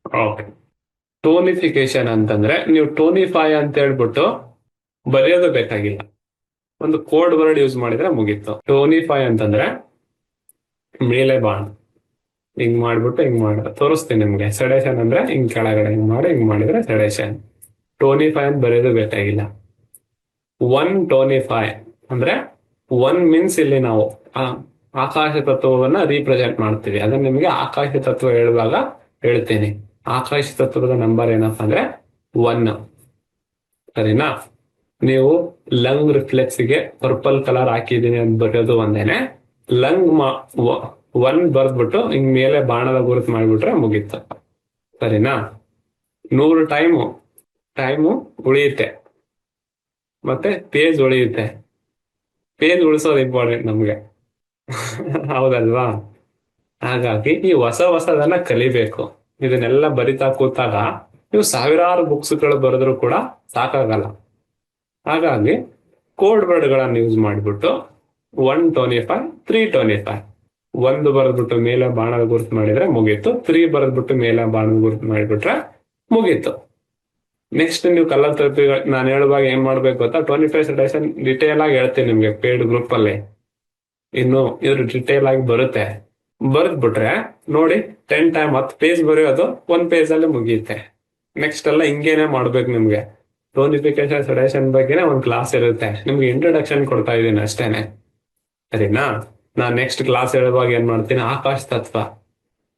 Okay. ಟೋನಿಫಿಕೇಶನ್ ಅಂತಂದ್ರೆ ನೀವು ಟೋನಿಫೈ ಅಂತ ಹೇಳ್ಬಿಟ್ಟು ಬರೆಯೋದು ಬೇಕಾಗಿಲ್ಲ. ಒಂದು ಕೋಡ್ ವರ್ಡ್ ಯೂಸ್ ಮಾಡಿದ್ರೆ ಮುಗೀತು. ಟೋನಿಫೈ ಅಂತಂದ್ರೆ ಮೇಲೆ ಬಾಣ ಹಿಂಗ್ ಮಾಡ್ಬಿಟ್ಟು ಹಿಂಗ್ ಮಾಡ ತೋರಿಸ್ತೀನಿ ನಿಮ್ಗೆ. ಸೆಡೇಷನ್ ಅಂದ್ರೆ ಹಿಂಗ್ ಕೆಳಗಡೆ ಹಿಂಗ್ ಮಾಡಿದ್ರೆ ಸೆಡೇಷನ್. ಟೋನಿಫೈ ಅಂತ ಬರೆಯೋದು ಬೇಕಾಗಿಲ್ಲ. ಒನ್ ಟೋನಿಫೈ ಅಂದ್ರೆ ಒನ್ ಮೀನ್ಸ್ ಇಲ್ಲಿ ನಾವು ಆಕಾಶ ತತ್ವವನ್ನ ರೀಪ್ರೆಸೆಂಟ್ ಮಾಡ್ತೀವಿ. ಅದನ್ನ ನಿಮಗೆ ಆಕಾಶ ತತ್ವ ಹೇಳುವಾಗ ಹೇಳ್ತೀನಿ. ಆಕಾಶ ತತ್ವದ ನಂಬರ್ ಏನಪ್ಪ ಅಂದ್ರೆ 1. ಸರಿನಾ? ನೀವು ಲಂಗ್ ರಿಫ್ಲೆಕ್ಸ್ಗೆ ಪರ್ಪಲ್ ಕಲರ್ ಹಾಕಿದೀನಿ ಅಂತ ಬರೆಯೋದು ಒಂದೇನೆ. ಲಂಗ್ 1 ಬರ್ದ್ಬಿಟ್ಟು ಹಿಂಗ್ ಮೇಲೆ ಬಾಣದ ಗುರುತು ಮಾಡ್ಬಿಟ್ರೆ ಮುಗೀತು. ಸರಿನಾ? 100 ಟೈಮು ಉಳಿಯುತ್ತೆ, ಮತ್ತೆ ಪೇಜ್ ಉಳಿಯುತ್ತೆ. ಪೇಜ್ ಉಳಿಸೋದು ಇಂಪಾರ್ಟೆಂಟ್ ನಮ್ಗೆ. ಹೌದಲ್ವಾ? ಹಾಗಾಗಿ ಈ ಹೊಸದನ್ನ ಕಲಿಬೇಕು. ಇದನ್ನೆಲ್ಲ ಬರಿತಾ ಕೂತಾಗ ನೀವು ಸಾವಿರಾರು ಬುಕ್ಸ್ಗಳು ಬರೆದ್ರು ಕೂಡ ಸಾಕಾಗಲ್ಲ. ಹಾಗಾಗಿ ಕೋಡ್ ವರ್ಡ್ ಗಳನ್ನ ಯೂಸ್ ಮಾಡಿಬಿಟ್ಟು 125 325 1 ಬರೆದ್ಬಿಟ್ಟು ಮೇಲೆ ಬಾಣದ ಗುರುತು ಮಾಡಿದ್ರೆ ಮುಗೀತು. 3 ಬರೆದ್ಬಿಟ್ಟು ಮೇಲೆ ಬಾಣದ ಗುರುತು ಮಾಡಿಬಿಟ್ರೆ ಮುಗೀತು. ನೆಕ್ಸ್ಟ್ ನೀವು ಕಲರ್ ಥೆರಪಿ ನಾನು ಹೇಳುವಾಗ ಏನ್ ಮಾಡ್ಬೇಕು ಗೊತ್ತಾ? 25 ಸೆಡೇಷನ್ ಡಿಟೇಲ್ ಆಗಿ ಹೇಳ್ತೀನಿ ನಿಮ್ಗೆ ಪೇಡ್ ಗ್ರೂಪ್ ಅಲ್ಲಿ. ಇನ್ನು ಇದ್ರ ಡಿಟೇಲ್ ಆಗಿ ಬರುತ್ತೆ. ಬರ್ದ್ಬಿಟ್ರೆ ನೋಡಿ 10 ಟೈಮ್ 10 ಪೇಜ್ ಬರೆಯೋದು 1 ಪೇಜ್ ಅಲ್ಲಿ ಮುಗಿಯುತ್ತೆ. ನೆಕ್ಸ್ಟ್ ಎಲ್ಲ ಹಿಂಗೇನೆ ಮಾಡ್ಬೇಕು ನಿಮ್ಗೆ. ಟೋನಿಫಿಕೇಶನ್ ಸೆಡೇಷನ್ ಬಗ್ಗೆನೇ ಒಂದು ಕ್ಲಾಸ್ ಇರುತ್ತೆ. ನಿಮ್ಗೆ ಇಂಟ್ರೊಡಕ್ಷನ್ ಕೊಡ್ತಾ ಇದ್ದೀನಿ ಅಷ್ಟೇನೆ. ಸರಿನಾ? ನಾನ್ ನೆಕ್ಸ್ಟ್ ಕ್ಲಾಸ್ ಹೇಳುವಾಗ ಏನ್ ಮಾಡ್ತೀನಿ, ಆಕಾಶ ತತ್ವ,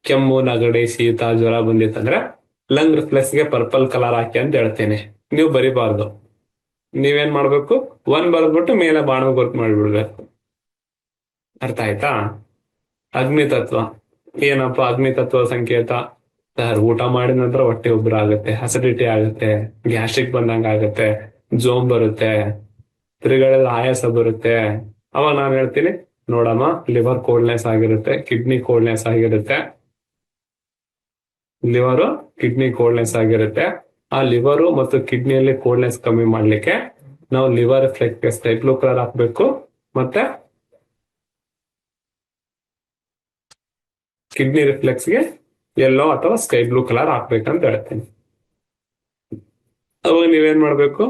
ಕೆಮ್ಮು ನೆಗಡಿ ಶೀತ ಜ್ವರ ಬಂದಿತ್ತಂದ್ರೆ ಲಂಗ್ ರಿಫ್ಲೆಕ್ಸ್ಗೆ ಪರ್ಪಲ್ ಕಲರ್ ಹಾಕಿ ಅಂತ ಹೇಳ್ತೀನಿ. ನೀವು ಬರಿಬಾರ್ದು. ನೀವೇನ್ ಮಾಡ್ಬೇಕು, 1 ಬರೆದ್ಬಿಟ್ಟು ಮೇಲೆ ಬಾಣ ಗುರುತು ಮಾಡಿಬಿಡ್ಬೇಕು. ಅರ್ಥ ಆಯ್ತಾ? ಅಗ್ನಿ ತತ್ವ ಏನಪ್ಪ? ಅಗ್ನಿ ತತ್ವ ಸಂಕೇತ ಸರ್, ಊಟ ಮಾಡಿದ ನಂತರ ಹೊಟ್ಟೆ ಉಬ್ಬರ ಆಗುತ್ತೆ, ಅಸಿಡಿಟಿ ಆಗುತ್ತೆ, ಗ್ಯಾಸ್ಟ್ರಿಕ್ ಬಂದಂಗ ಆಗುತ್ತೆ, ಜೋಮ್ ಬರುತ್ತೆ, ತಿರುಗಳೆಲ್ಲ ಆಯಾಸ ಬರುತ್ತೆ. ಅವಾಗ ನಾನು ಹೇಳ್ತೀನಿ ನೋಡಮ್ಮ, ಲಿವರ್ ಕೋಲ್ಡ್ನೆಸ್ ಆಗಿರುತ್ತೆ, ಕಿಡ್ನಿ ಕೋಲ್ಡ್ನೆಸ್ ಆಗಿರುತ್ತೆ. ಲಿವರು ಕಿಡ್ನಿ ಕೋಲ್ಡ್ನೆಸ್ ಆಗಿರುತ್ತೆ. ಆ ಲಿವರು ಮತ್ತು ಕಿಡ್ನಿಯಲ್ಲಿ ಕೋಲ್ಡ್ನೆಸ್ ಕಮ್ಮಿ ಮಾಡ್ಲಿಕ್ಕೆ ನಾವು ಲಿವರ್ ರಿಫ್ಲೆಕ್ಟ್ಗೆ ಸ್ಕೈ ಬ್ಲೂ ಕಲರ್ ಹಾಕ್ಬೇಕು, ಮತ್ತೆ ಕಿಡ್ನಿ ರಿಫ್ಲೆಕ್ಸ್ಗೆ ಯೆಲ್ಲೋ ಅಥವಾ ಸ್ಕೈ ಬ್ಲೂ ಕಲರ್ ಹಾಕ್ಬೇಕಂತ ಹೇಳ್ತೀನಿ. ಅವಾಗ ನೀವೇನ್ ಮಾಡ್ಬೇಕು,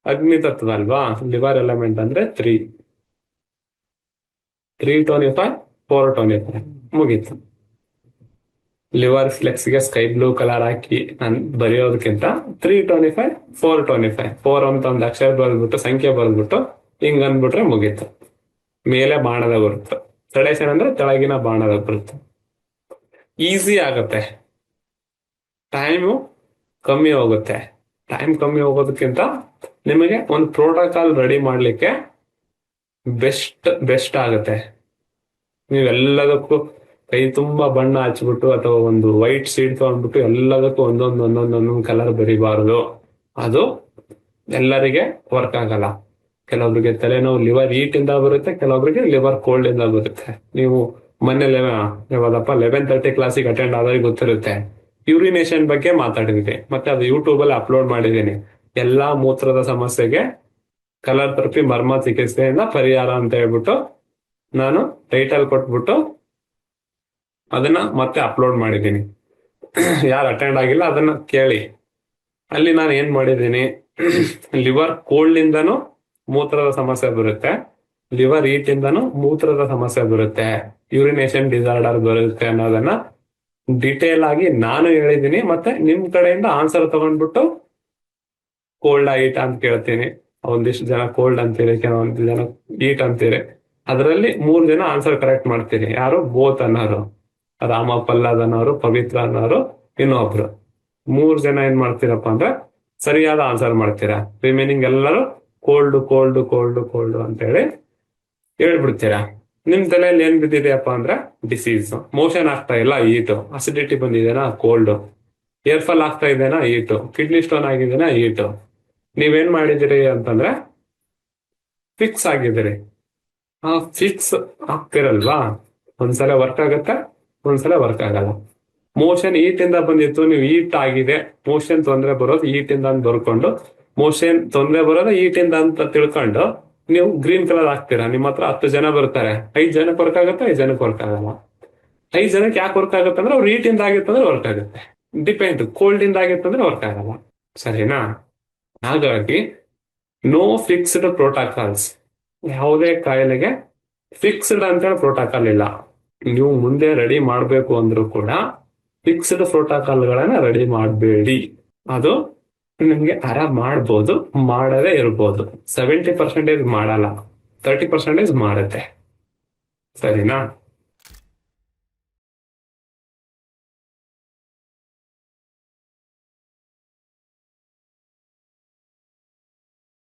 ಅಗ್ನಿ ತತ್ವ ಅಲ್ವಾ, ಲಿವರ್ ಎಲಿಮೆಂಟ್ ಅಂದ್ರೆ 325 425 ಮುಗೀತು. ಲಿವರ್ ಫ್ಲೆಕ್ಸ್ಗೆ ಸ್ಕೈ ಬ್ಲೂ ಕಲರ್ ಹಾಕಿ ನಾನು ಬರೆಯೋದಕ್ಕಿಂತ 325 425 4 ಅಂತ ಒಂದು ಅಕ್ಷರ ಬರೆದ್ಬಿಟ್ಟು ಸಂಖ್ಯೆ ಬರೆದ್ಬಿಟ್ಟು ಹಿಂಗ್ ಅಂದ್ಬಿಟ್ರೆ ಮುಗೀತು. ಮೇಲೆ ಬಾಣದ ಗುರುತು. ಸೆಡೇಷನ್ ಅಂದ್ರೆ ತೆಳಗಿನ ಬಾಣದ ಗುರುತು. ಈಸಿ ಆಗುತ್ತೆ, ಟೈಮು ಕಮ್ಮಿ ಹೋಗುತ್ತೆ. ಟೈಮ್ ಕಮ್ಮಿ ಹೋಗೋದಕ್ಕಿಂತ ನಿಮಗೆ ಒಂದು ಪ್ರೋಟೋಕಾಲ್ ರೆಡಿ ಮಾಡ್ಲಿಕ್ಕೆ ಬೆಸ್ಟ್ ಆಗುತ್ತೆ. ನೀವೆಲ್ಲದಕ್ಕೂ ಕೈ ತುಂಬಾ ಬಣ್ಣ ಹಚ್ಬಿಟ್ಟು ಅಥವಾ ಒಂದು ವೈಟ್ ಶೀಟ್ ತಗೊಂಡ್ಬಿಟ್ಟು ಎಲ್ಲದಕ್ಕೂ ಒಂದೊಂದು ಕಲರ್ ಬರಿಬಾರದು. ಅದು ಎಲ್ಲರಿಗೆ ವರ್ಕ್ ಆಗಲ್ಲ. ಕೆಲವೊಬ್ರಿಗೆ ತಲೆನೋವು ಲಿವರ್ ಹೀಟ್ ಇಂದ ಬರುತ್ತೆ, ಕೆಲವೊಬ್ರಿಗೆ ಲಿವರ್ ಕೋಲ್ಡ್ ಇಂದ ಬರುತ್ತೆ. ನೀವು ಮೊನ್ನೆ ಯಾವ್ದಪ್ಪ 11:30 ಕ್ಲಾಸಿಗೆ ಅಟೆಂಡ್ ಆದಾಗ ಗೊತ್ತಿರುತ್ತೆ, ಯೂರಿನೇಷನ್ ಬಗ್ಗೆ ಮಾತಾಡಿದ್ವಿ. ಮತ್ತೆ ಅದು ಯೂಟ್ಯೂಬ್ ಅಲ್ಲಿ ಅಪ್ಲೋಡ್ ಮಾಡಿದ್ದೀನಿ. ಎಲ್ಲಾ ಮೂತ್ರದ ಸಮಸ್ಯೆಗೆ ಕಲರ್ ಥೆರಪಿ ಮರ್ಮ ಚಿಕಿತ್ಸೆಯಿಂದ ಪರಿಹಾರ ಅಂತ ಹೇಳ್ಬಿಟ್ಟು ನಾನು ಟೈಟಲ್ ಕೊಟ್ಬಿಟ್ಟು ಅದನ್ನ ಮತ್ತೆ ಅಪ್ಲೋಡ್ ಮಾಡಿದ್ದೀನಿ. ಯಾರು ಅಟೆಂಡ್ ಆಗಿಲ್ಲ ಅದನ್ನ ಕೇಳಿ. ಅಲ್ಲಿ ನಾನು ಏನ್ ಮಾಡಿದ್ದೀನಿ, ಲಿವರ್ ಕೋಲ್ಡ್ ಇಂದನೂ ಮೂತ್ರದ ಸಮಸ್ಯೆ ಬರುತ್ತೆ, ಲಿವರ್ ಹೀಟ್ ಇಂದನೂ ಮೂತ್ರದ ಸಮಸ್ಯೆ ಬರುತ್ತೆ, ಯೂರಿನೇಷನ್ ಡಿಸಾರ್ಡರ್ ಬರುತ್ತೆ ಅನ್ನೋದನ್ನ ಡಿಟೇಲ್ ಆಗಿ ನಾನು ಹೇಳಿದ್ದೀನಿ. ಮತ್ತೆ ನಿಮ್ ಕಡೆಯಿಂದ ಆನ್ಸರ್ ತಗೊಂಡ್ಬಿಟ್ಟು ಕೋಲ್ಡ್ ಹೀಟ್ ಅಂತ ಕೇಳ್ತೀನಿ. ಒಂದಿಷ್ಟು ಜನ ಕೋಲ್ಡ್ ಅಂತೀರಿ, ಕೆಲವೊಂದು ಜನ ಹೀಟ್ ಅಂತೀರಿ. ಅದರಲ್ಲಿ 3 ಜನ ಆನ್ಸರ್ ಕರೆಕ್ಟ್ ಮಾಡ್ತೀರಿ. ಯಾರು? ಬೋತ್ ಅನ್ನೋರು, ರಾಮ ಪಲ್ಲದ್ ಅನ್ನೋರು, ಪವಿತ್ರ ಅನ್ನೋರು, ಇನ್ನೊಬ್ರು. 3 ಜನ ಏನ್ ಮಾಡ್ತೀರಪ್ಪ ಅಂದ್ರೆ ಸರಿಯಾದ ಆನ್ಸರ್ ಮಾಡ್ತೀರಾ. ರಿಮೈನಿಂಗ್ ಎಲ್ಲರೂ ಕೋಲ್ಡ್ ಕೋಲ್ಡ್ ಕೋಲ್ಡ್ ಕೋಲ್ಡ್ ಅಂತ ಹೇಳಿ ಹೇಳ್ಬಿಡ್ತೀರಾ. ನಿಮ್ ತಲೆಯಲ್ಲಿ ಏನ್ ಬಿದ್ದಿದೆಯಪ್ಪ ಅಂದ್ರೆ ಡಿಸೀಸ್. ಮೋಷನ್ ಆಗ್ತಾ ಇಲ್ಲ, ಹೀಟು. ಅಸಿಡಿಟಿ ಬಂದಿದೆನಾ, ಕೋಲ್ಡ್. ಏರ್ ಫಾಲ್ ಆಗ್ತಾ ಇದೆನಾ, ಹೀಟು. ಕಿಡ್ನಿ ಸ್ಟೋನ್ ಆಗಿದೆನಾ, ಹೀಟು. ನೀವೇನ್ ಮಾಡಿದಿರಿ ಅಂತಂದ್ರೆ ಫಿಕ್ಸ್ ಆಗಿದ್ದೀರಿ. ಆ ಫಿಕ್ಸ್ ಆಗ್ತಿರಲ್ವಾ, ಒಂದ್ಸಲ ವರ್ಕ್ ಆಗತ್ತೆ, ಒಂದ್ಸಲ ವರ್ಕ್ ಆಗಲ್ಲ. ಮೋಷನ್ ಹೀಟ್ ಇಂದ ಬಂದಿತ್ತು, ನೀವು ಹೀಟ್ ಆಗಿದೆ, ಮೋಷನ್ ತೊಂದರೆ ಬರೋದು ಹೀಟ್ ಇಂದ ಅಂತ ಬರ್ಕೊಂಡು, ಮೋಷನ್ ತೊಂದರೆ ಬರೋದು ಹೀಟ್ ಇಂದ ಅಂತ ತಿಳ್ಕೊಂಡು ನೀವು ಗ್ರೀನ್ ಕಲರ್ ಹಾಕ್ತೀರಾ. ನಿಮ್ಮ ಹತ್ರ 10 ಜನ ಬರ್ತಾರೆ, 5 ಜನಕ್ಕೆ ವರ್ಕ್ ಆಗುತ್ತೆ, 5 ಜನಕ್ಕೆ ವರ್ಕ್ ಆಗಲ್ಲ. 5 ಜನಕ್ಕೆ ಯಾಕೆ ವರ್ಕ್ ಆಗುತ್ತೆ ಅಂದ್ರೆ ಅವ್ರು ಹೀಟ್ ಇಂದ ಆಗಿತ್ತಂದ್ರೆ ವರ್ಕ್ ಆಗುತ್ತೆ. ಡಿಪೆಂಡ್, ಕೋಲ್ಡ್ ಇಂದ ಆಗಿತ್ತಂದ್ರೆ ವರ್ಕ್ ಆಗಲ್ಲ. ಸರಿನಾ? ಹಾಗಾಗಿ ನೋ ಫಿಕ್ಸ್ಡ್ ಪ್ರೋಟೋಕಾಲ್ಸ್. ಯಾವುದೇ ಕಾಯಿಲೆಗೆ ಫಿಕ್ಸ್ಡ್ ಅಂತೇಳಿ ಪ್ರೋಟೋಕಾಲ್ ಇಲ್ಲ. ನೀವು ಮುಂದೆ ರೆಡಿ ಮಾಡಬೇಕು ಅಂದ್ರೂ ಕೂಡ ಫಿಕ್ಸ್ಡ್ ಪ್ರೋಟೋಕಾಲ್ಗಳನ್ನ ರೆಡಿ ಮಾಡಬೇಡಿ. ಅದು ನಿಮ್ಗೆ ಆರಾಮ್ ಮಾಡ್ಬೋದು, ಮಾಡದೇ ಇರ್ಬೋದು. 70% ಮಾಡಲ್ಲ, 30% ಮಾಡುತ್ತೆ. ಸರಿನಾ?